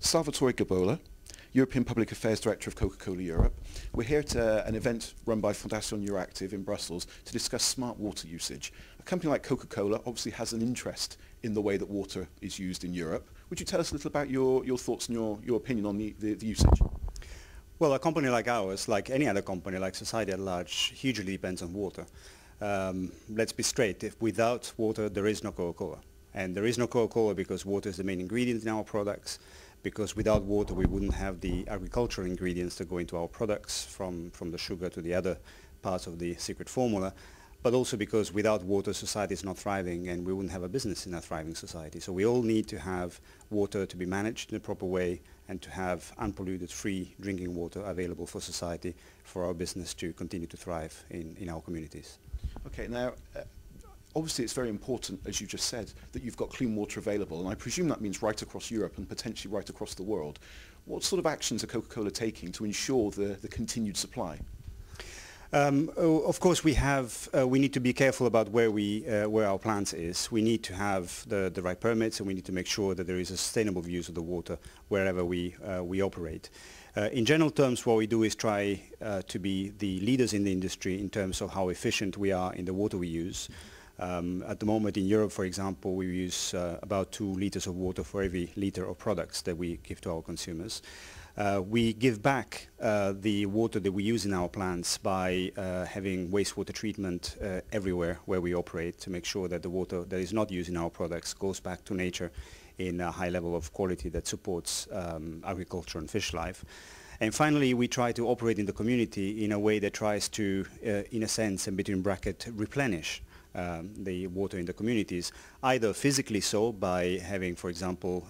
Salvatore Gabola, European Public Affairs Director of Coca-Cola Europe. We're here at an event run by Fondation Euractiv in Brussels to discuss smart water usage. A company like Coca-Cola obviously has an interest in the way that water is used in Europe. Would you tell us a little about your thoughts and your opinion on the usage? Well, a company like ours, like any other company, like society at large, hugely depends on water. Let's be straight, if without water there is no Coca-Cola. And there is no Coca-Cola because water is the main ingredient in our products, because without water we wouldn't have the agricultural ingredients that go into our products, from the sugar to the other parts of the secret formula, but also because without water society is not thriving and we wouldn't have a business in a thriving society. So we all need to have water to be managed in a proper way and to have unpolluted, free drinking water available for society, for our business to continue to thrive in our communities. Okay, now obviously it's very important, as you just said, that you've got clean water available, and I presume that means right across Europe and potentially right across the world. What sort of actions are Coca-Cola taking to ensure the continued supply? Of course, we need to be careful about where our plants is. We need to have the right permits, and we need to make sure that there is a sustainable use of the water wherever we operate. In general terms, what we do is try to be the leaders in the industry in terms of how efficient we are in the water we use. At the moment in Europe, for example, we use about 2 liters of water for every liter of products that we give to our consumers. We give back the water that we use in our plants by having wastewater treatment everywhere where we operate, to make sure that the water that is not used in our products goes back to nature in a high level of quality that supports agriculture and fish life. And finally, we try to operate in the community in a way that tries to, in a sense, and between brackets, replenish the water in the communities, either physically so by having, for example,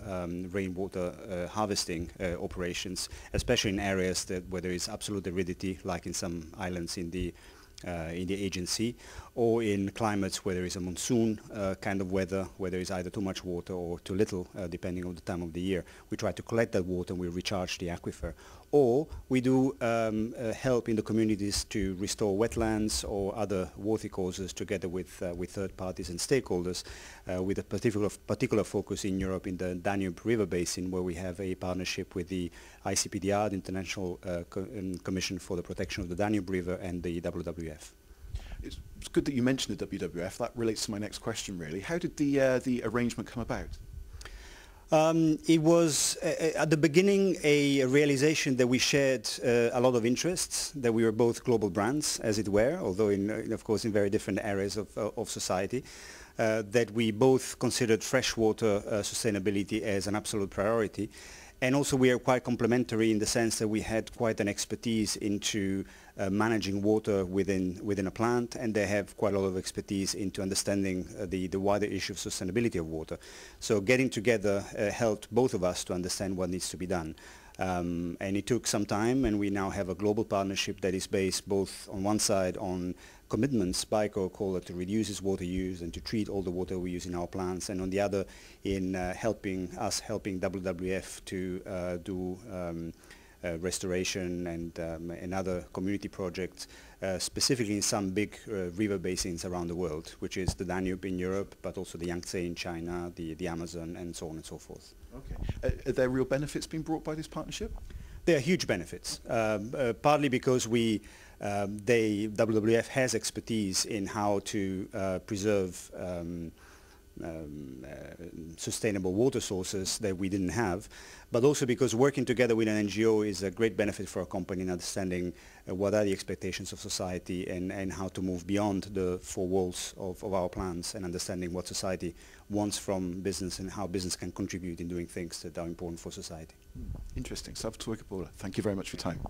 rainwater harvesting operations, especially in areas where there is absolute aridity, like in some islands in the Aegean Sea, or in climates where there is a monsoon kind of weather, where there is either too much water or too little, depending on the time of the year. We try to collect that water and we recharge the aquifer. Or we do help in the communities to restore wetlands or other water causes together with third parties and stakeholders, with a particular focus in Europe in the Danube River Basin, where we have a partnership with the ICPDR, the International Commission for the Protection of the Danube River, and the WWF. It's good that you mentioned the WWF. That relates to my next question, really. How did the arrangement come about? It was at the beginning a realization that we shared a lot of interests, that we were both global brands, as it were, although of course in very different areas of society, that we both considered freshwater sustainability as an absolute priority. And also we are quite complementary in the sense that we had quite an expertise into managing water within a plant, and they have quite a lot of expertise into understanding the wider issue of sustainability of water. So getting together helped both of us to understand what needs to be done. And it took some time, and we now have a global partnership that is based both on one side on commitments by Coca-Cola to reduce its water use and to treat all the water we use in our plants, and on the other in helping WWF to do restoration and other community projects, specifically in some big river basins around the world, which is the Danube in Europe, but also the Yangtze in China, the Amazon, and so on and so forth. Okay. Are there real benefits being brought by this partnership? There are huge benefits, partly because WWF has expertise in how to preserve sustainable water sources that we didn't have, but also because working together with an NGO is a great benefit for a company in understanding what are the expectations of society and how to move beyond the 4 walls of our plants, and understanding what society wants from business and how business can contribute in doing things that are important for society. Interesting. Salvatore Gabola, thank you very much for your time.